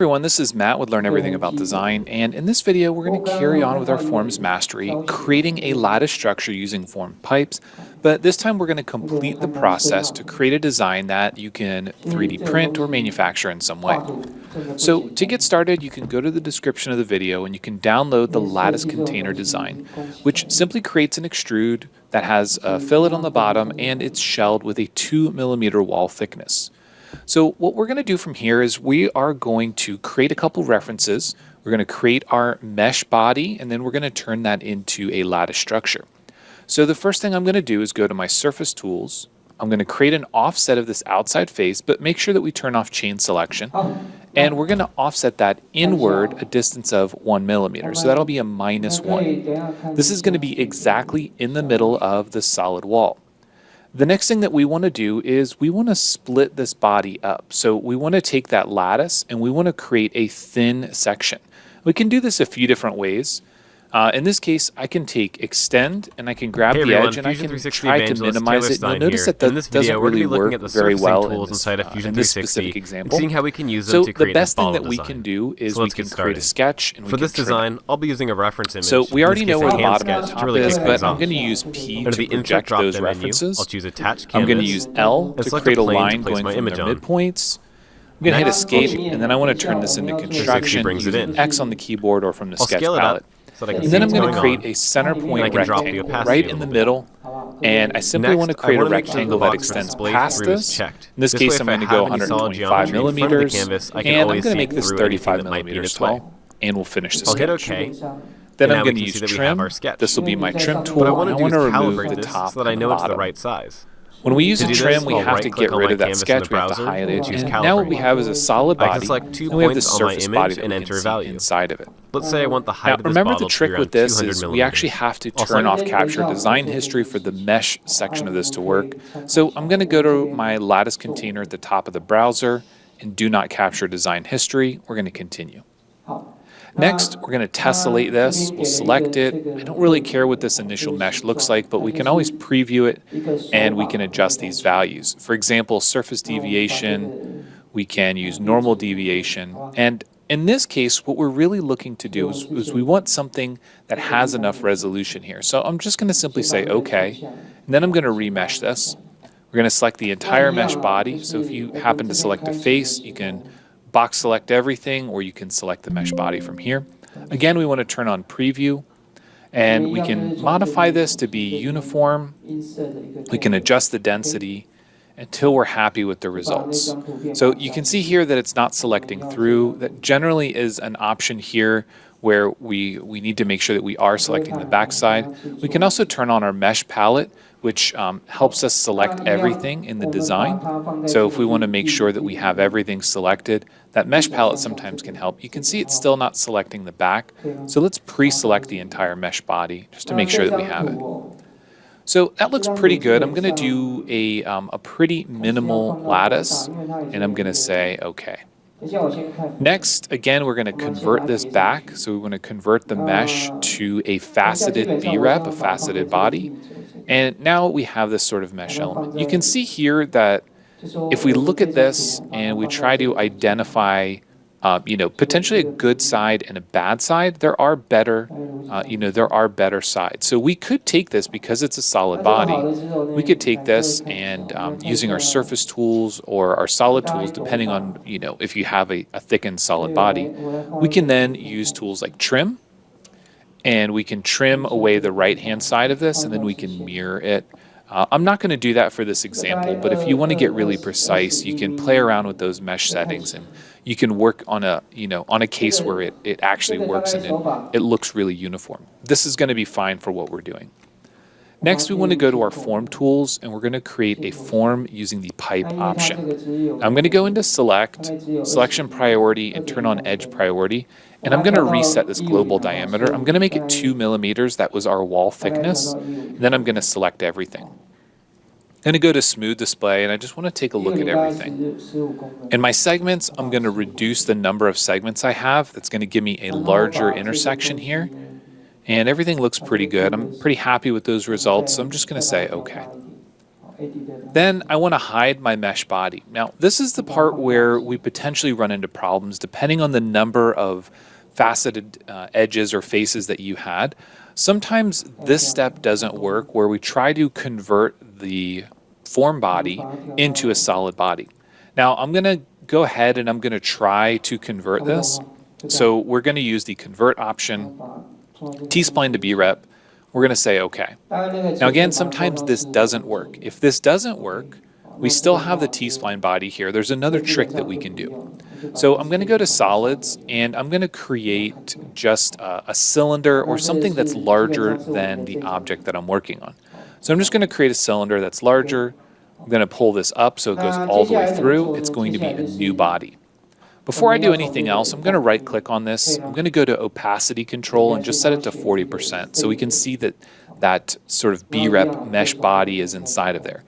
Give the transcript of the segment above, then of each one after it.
Everyone, this is Matt with Learn Everything About Design, and in this video we're going to carry on with our forms mastery, creating a lattice structure using form pipes, but this time we're going to complete the process to create a design that you can 3D print or manufacture in some way. So to get started, you can go to the description of the video and you can download the lattice container design, which simply creates an extrude that has a fillet on the bottom and it's shelled with a 2mm wall thickness. So what we're going to do from here is we are going to create a couple references. We're going to create our mesh body, and then we're going to turn that into a lattice structure. So the first thing I'm going to do is go to my surface tools. I'm going to create an offset of this outside face, but make sure that we turn off chain selection. And we're going to offset that inward a distance of 1mm. So that'll be a -1. This is going to be exactly in the middle of the solid wall. The next thing that we want to do is we want to split this body up. So we want to take that lattice and we want to create a thin section. We can do this a few different ways. In this case, I can take extend and I can grab the edge and I can try to minimize it. You'll notice that that doesn't really work very well in this specific example. Seeing how we can use them to create the best thing that design. we can do is we can create a sketch and we For can this trim design, it. I'll be using a reference image. So we already know where the hand bottom and sketch top to really is, kick but things I'm off. going to use P Under to the insert project drop those down menu, references. I'll choose attach I'm going to canvas. use L and to select create a plane to line place going my from image their on. midpoints. I'm going to hit Next, escape, and then I want to turn this into 360 construction brings it using in. X on the keyboard or from the I'll sketch scale it palette. up so that I can And see then I'm what's going to going create on. a center And I point can drop the rectangle opacity right a in the little bit. middle, and I simply Next, want to create I a wanna make sure the rectangle that box extends display past through is this. checked. In this This case, way, I'm if I going to go have any solid 125 geometry in front of the millimeters, canvas, I can and I'm always going to see make this through 35 anything that might be in millimeters its way. tall, and we'll finish this I'll hit sketch. OK. Then And I'm now going we to can use see that we trim. have our sketch. This will be my trim What I tool, and want I to do want is to remove calibrate the this top so that I and know the it's the bottom. right size. When we use To a do trim, this, we I'll have to get right-click on rid my of that canvas in sketch. the We have to browser hide and it. choose And now what we calibrate. have is a solid I can body, select 2 and we have the points on my surface image body that and we enter can a see value. inside of it. Let's say I want the height Now, of this remember bottle the to be trick around with this 200 is we millimeters. actually have to I'll turn select off capture design history for the mesh section of this to work. So I'm going to go to my lattice container at the top of the browser and do not capture design history. We're going to continue. Next, we're going to tessellate this. We'll select it. I don't really care what this initial mesh looks like, but we can always preview it and we can adjust these values. For example, surface deviation, we can use normal deviation. And in this case, what we're really looking to do is we want something that has enough resolution here. So I'm just going to simply say OK, and then I'm going to remesh this. We're going to select the entire mesh body. So if you happen to select a face, you can box select everything, or you can select the mesh body from here. Again, we want to turn on preview, and we can modify this to be uniform. We can adjust the density until we're happy with the results. So you can see here that it's not selecting through. That generally is an option here where we need to make sure that we are selecting the backside. We can also turn on our mesh palette, which helps us select everything in the design. So if we want to make sure that we have everything selected, that mesh palette sometimes can help. You can see it's still not selecting the back. So let's pre-select the entire mesh body just to make sure that we have it. So that looks pretty good. I'm going to do a pretty minimal lattice, and I'm going to say OK. Next, again, we're going to convert this back. So we want to convert the mesh to a faceted B-rep, a faceted body. And now we have this sort of mesh element. You can see here that if we look at this and we try to identify potentially a good side and a bad side, there are better sides. So we could take this, because it's a solid body, we could take this and using our surface tools or our solid tools, depending on, if you have a thickened solid body, we can then use tools like trim, and we can trim away the right-hand side of this, and then we can mirror it. I'm not going to do that for this example, but if you want to get really precise, you can play around with those mesh settings, and you can work on a case where it actually works and it looks really uniform. This is going to be fine for what we're doing. Next, we want to go to our form tools, and we're going to create a form using the pipe option. I'm going to go into selection priority, and turn on edge priority. And I'm going to reset this global diameter. I'm going to make it 2 millimeters. That was our wall thickness. And then I'm going to select everything. I'm going to go to smooth display, and I just want to take a look at everything. In my segments, I'm going to reduce the number of segments I have. That's going to give me a larger intersection here. And everything looks pretty good. I'm pretty happy with those results, so I'm just going to say OK. Then I want to hide my mesh body. Now, this is the part where we potentially run into problems depending on the number of faceted edges or faces that you had. Sometimes this step doesn't work where we try to convert the form body into a solid body. Now, I'm going to go ahead and I'm going to try to convert this. So we're going to use the convert option, T-spline to B-rep. We're going to say OK. Now again, sometimes this doesn't work. If this doesn't work, we still have the T-spline body here. There's another trick that we can do. So I'm going to go to solids and I'm going to create just a cylinder or something that's larger than the object that I'm working on. So I'm just going to create a cylinder that's larger. I'm going to pull this up so it goes all the way through. It's going to be a new body. Before I do anything else, I'm going to right click on this. I'm going to go to opacity control and just set it to 40% so we can see that that sort of B-rep mesh body is inside of there.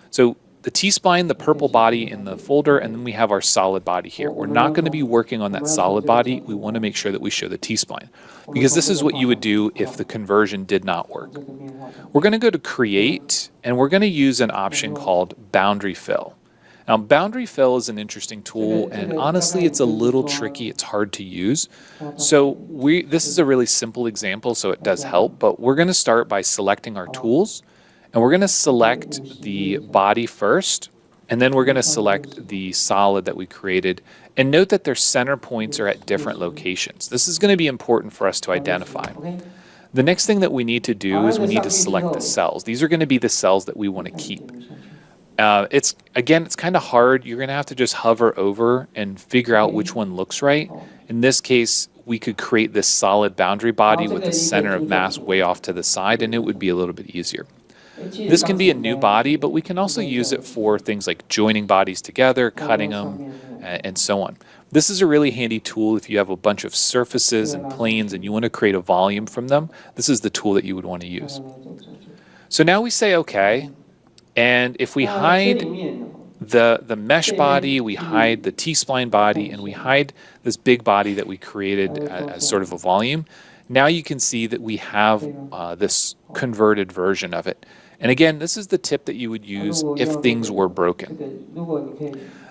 So the T-spline, the purple body in the folder, and then we have our solid body here. We're not going to be working on that solid body. We want to make sure that we show the T-spline because this is what you would do if the conversion did not work. We're going to go to create and we're going to use an option called boundary fill. Now, boundary fill is an interesting tool, and honestly, it's a little tricky. It's hard to use. So this is a really simple example, so it does help, but we're going to start by selecting our tools, and we're going to select the body first, and then we're going to select the solid that we created. And note that their center points are at different locations. This is going to be important for us to identify. The next thing that we need to do is we need to select the cells. These are going to be the cells that we want to keep. It's kind of hard. You're going to have to just hover over and figure out which one looks right. In this case, we could create this solid boundary body with the center of mass way off to the side, and it would be a little bit easier. This can be a new body, but we can also use it for things like joining bodies together, cutting them, and so on. This is a really handy tool if you have a bunch of surfaces and planes and you want to create a volume from them. This is the tool that you would want to use. So now we say OK. And if we hide the mesh body, we hide the T-spline body, and we hide this big body that we created as sort of a volume, now you can see that we have this converted version of it. And again, this is the tip that you would use if things were broken.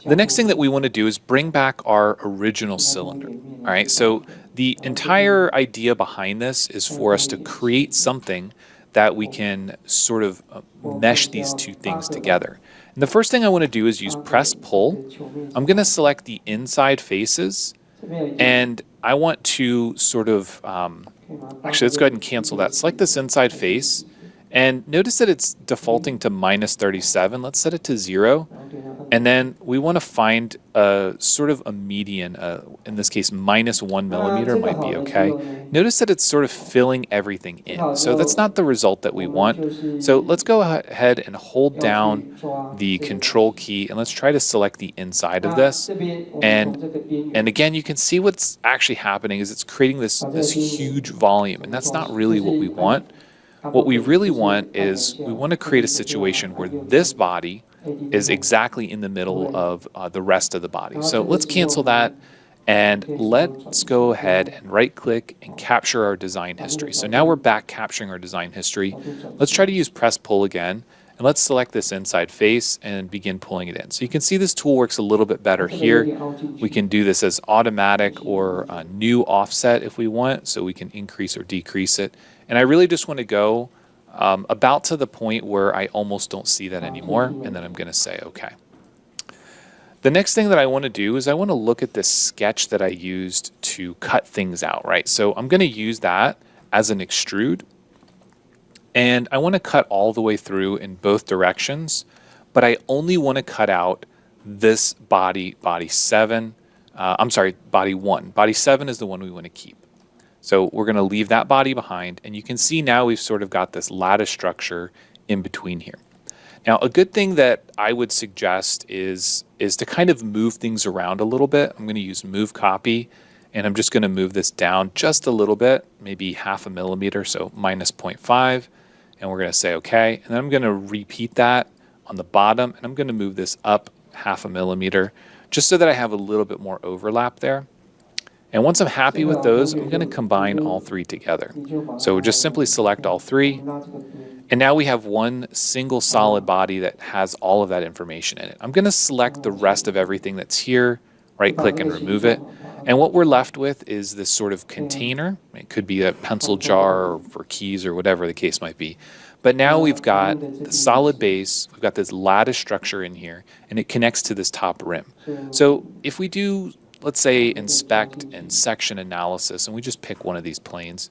The next thing that we want to do is bring back our original cylinder. All right, so the entire idea behind this is for us to create something that we can sort of mesh these two things together. And the first thing I want to do is use press pull. I'm going to select the inside faces, and I want to sort of, actually let's go ahead and cancel that. Select this inside face, and notice that it's defaulting to -37. Let's set it to 0. And then we want to find a sort of a median, in this case -1 millimeter might be okay. Notice that it's sort of filling everything in. So that's not the result that we want. So let's go ahead and hold down the control key and let's try to select the inside of this. And again, you can see what's actually happening is it's creating this huge volume, and that's not really what we want. What we really want is we want to create a situation where this body is exactly in the middle of the rest of the body. So let's cancel that and let's go ahead and right click and capture our design history. So now we're back capturing our design history. Let's try to use press pull again, and let's select this inside face and begin pulling it in. So you can see this tool works a little bit better here. We can do this as automatic or a new offset if we want, so we can increase or decrease it. And I really just want to go about to the point where I almost don't see that anymore, and then I'm going to say OK. The next thing that I want to do is I want to look at this sketch that I used to cut things out, right? So I'm going to use that as an extrude, and I want to cut all the way through in both directions, but I only want to cut out this body 7. Body 1. Body 7 is the one we want to keep. So we're going to leave that body behind, and you can see now we've sort of got this lattice structure in between here. Now, a good thing that I would suggest is to kind of move things around a little bit. I'm going to use move copy, and I'm just going to move this down just a little bit, maybe 0.5 millimeter, so -0.5, and we're going to say OK. And then I'm going to repeat that on the bottom, and I'm going to move this up 0.5 millimeter just so that I have a little bit more overlap there. And once I'm happy with those, I'm going to combine all three together. So just simply select all three. And now we have one single solid body that has all of that information in it. I'm going to select the rest of everything that's here, right click and remove it. And what we're left with is this sort of container. It could be a pencil jar or for keys or whatever the case might be. But now we've got the solid base, we've got this lattice structure in here, and it connects to this top rim. So if we do, let's say, inspect and section analysis, and we just pick one of these planes,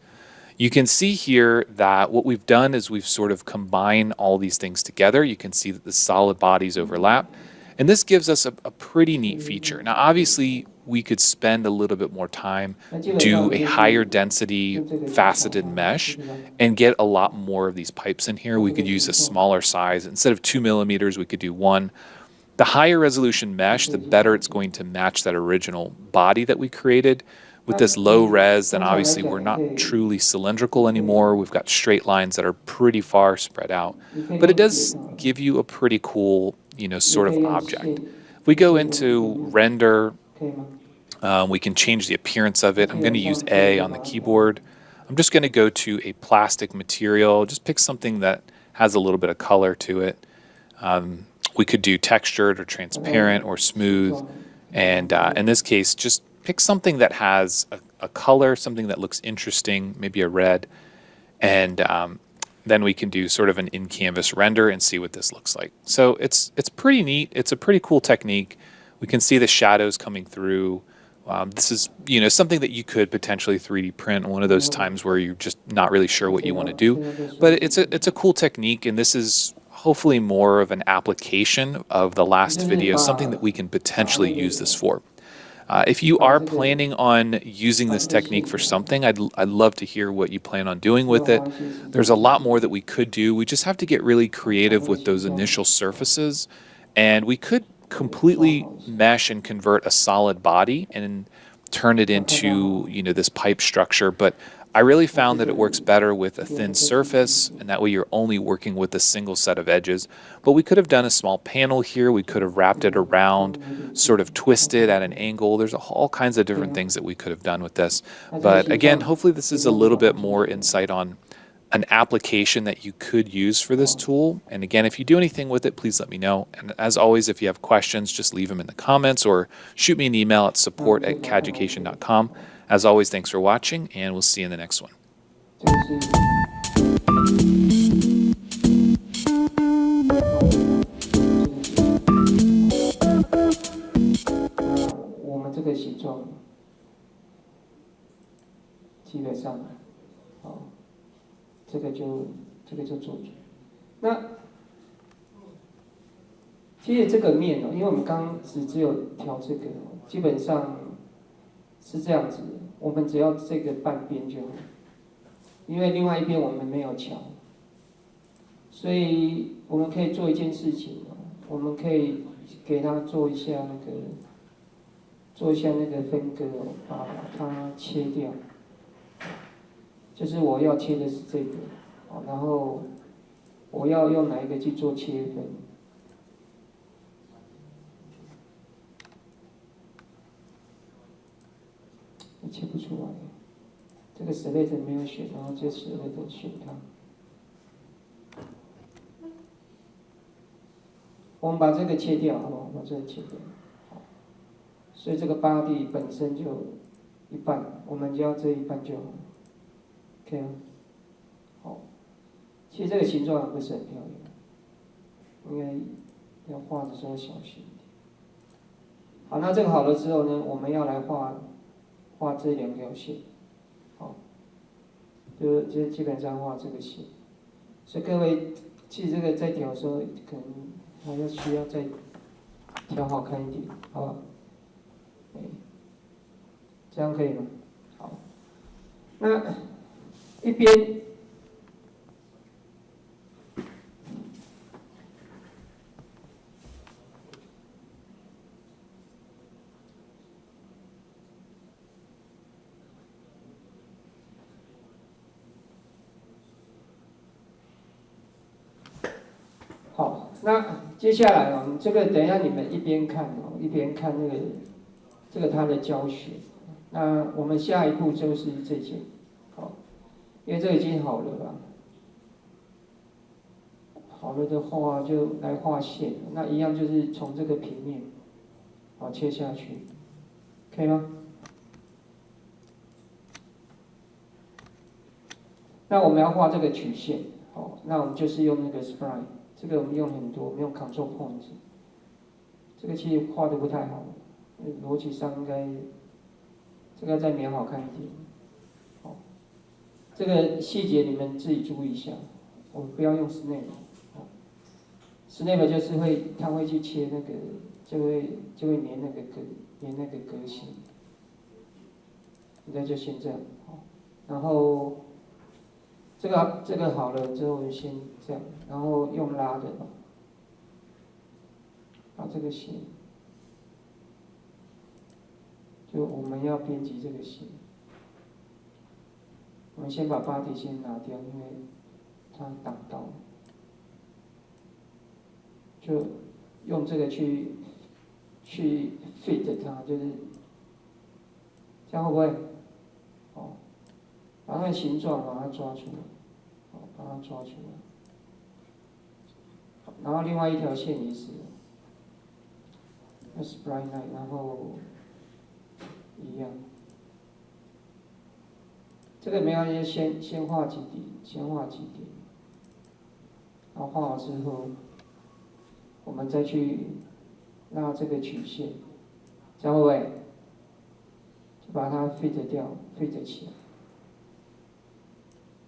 you can see here that what we've done is we've sort of combined all these things together. You can see that the solid bodies overlap. And this gives us a pretty neat feature. Now, obviously, we could spend a little bit more time, do a higher density faceted mesh, and get a lot more of these pipes in here. We could use a smaller size. Instead of 2 millimeters, we could do 1. The higher resolution mesh, the better it's going to match that original body that we created. With this low res, then obviously we're not truly cylindrical anymore. We've got straight lines that are pretty far spread out. But it does give you a pretty cool, sort of object. If we go into render, we can change the appearance of it. I'm going to use A on the keyboard. I'm just going to go to a plastic material. Just pick something that has a little bit of color to it. We could do textured or transparent or smooth. And in this case, just pick something that has a color, something that looks interesting, maybe a red. And then we can do sort of an in-canvas render and see what this looks like. So it's pretty neat. It's a pretty cool technique. We can see the shadows coming through. This is something that you could potentially 3D print one of those times where you're just not really sure what you want to do. But it's a cool technique, and this is hopefully more of an application of the last video, something that we can potentially use this for. If you are planning on using this technique for something, I'd love to hear what you plan on doing with it. There's a lot more that we could do. We just have to get really creative with those initial surfaces, and we could completely mesh and convert a solid body and turn it into this pipe structure. But I really found that it works better with a thin surface, and that way you're only working with a single set of edges. But we could have done a small panel here. We could have wrapped it around, sort of twisted at an angle. There's all kinds of different things that we could have done with this. But again, hopefully this is a little bit more insight on an application that you could use for this tool. And again, if you do anything with it, please let me know. And as always, if you have questions, just leave them in the comments or shoot me an email at support@cadeducation.com. As always, thanks for watching, and we'll see you in the next one. 我们这个形状基本上，这个就做主。那其实这个面因为我们刚只有调这个，基本上是这样子的，我们只要这个半边就好，因为另外一边我们没有调，所以我们可以做一件事情，我们可以给它做一下那个分割，把它切掉。就是我要切的是这个，然后我要用哪一个去做切分？切不出来，这个 select 没有选，然后这 select 选它。我们把这个切掉，好不好？把这个切掉。所以这个body本身就一半，我们只要这一半就好。OK 吗？好，其实这个形状不是很漂亮，应该要画的时候小心一点。好，那这个好了之后呢，我们要来画这两条线，好，就基本上画这个线。所以各位，其实这个在调的时候，可能还需要再调好看一点，好不好？这样可以吗？好，那一边好，那接下来这个等一下你们一边看一边看这个它的教学。那我们下一步就是这件，好，因为这已经好了啦。好了的话就来画线，那一样就是从这个平面，好切下去，可以吗？那我们要画这个曲线，好，那我们就是用那个 spline， 这个我们用很多，我们用 control point， 这个其实画的不太好，逻辑上应该这个再描好看一点，好，这个细节你们自己注意一下，我们不要用 snap。snap 就是它会去切那个，就会粘那个格线。应该就先这样，好，然后这个好了之后就先这样，然后用拉的把这个线，就我们要编辑这个线，我们先把body先拿掉，因为它挡到了。就用这个去 fit 它，就是这样会不会？哦，把它的形状把它抓出来，好，把它抓出来。然后另外一条线也是，那 spline line， 然后一样。这个没关系，先画几点，然后画好之后。我们再去拉这个曲线，这样会不会？就把它 fit 掉 ，fit 起来，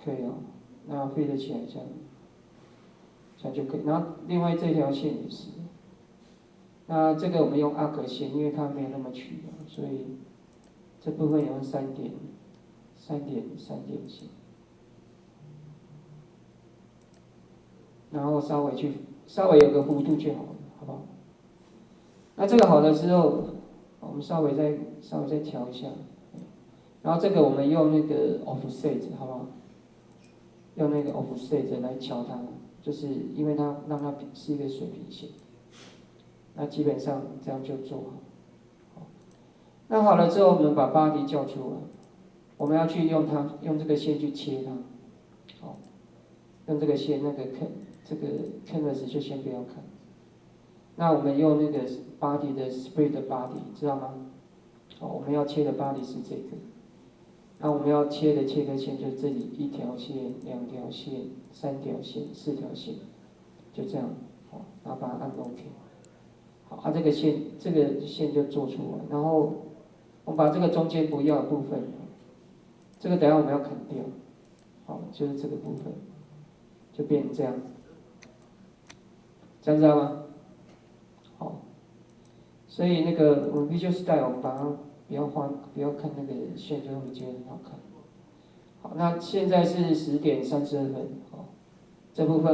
可以哦。那 fit 起来这样就可以。然后另外这条线也是，那这个我们用arc线，因为它没有那么曲嘛，所以这部分用3点线，然后稍微有个弧度就好了，好不好？那这个好了之后，我们稍微再调一下，然后这个我们用那个 offset， 好不好？用那个 offset 来调它，就是因为它让它是一个水平线，那基本上这样就做好。那好了之后，我们把 body 叫出来，我们要去用这个线去切它，好，用这个线这个 canvas 就先不要看。那我们用那个 body 的 split body， 知道吗？好，我们要切的 body 是这个。那我们要切的切割线就是这里1条线、2条线、3条线、4条线，就这样，好，然后把它按 OK。好，这个线就做出来，然后我们把这个中间不要的部分，这个等一下我们要砍掉，好，就是这个部分，就变成这样。这样知道吗？好，所以那个我们 Visual Style， 我们把它不要看那个线，就会觉得很好看。好，那现在是10点32分，好，这部分我们。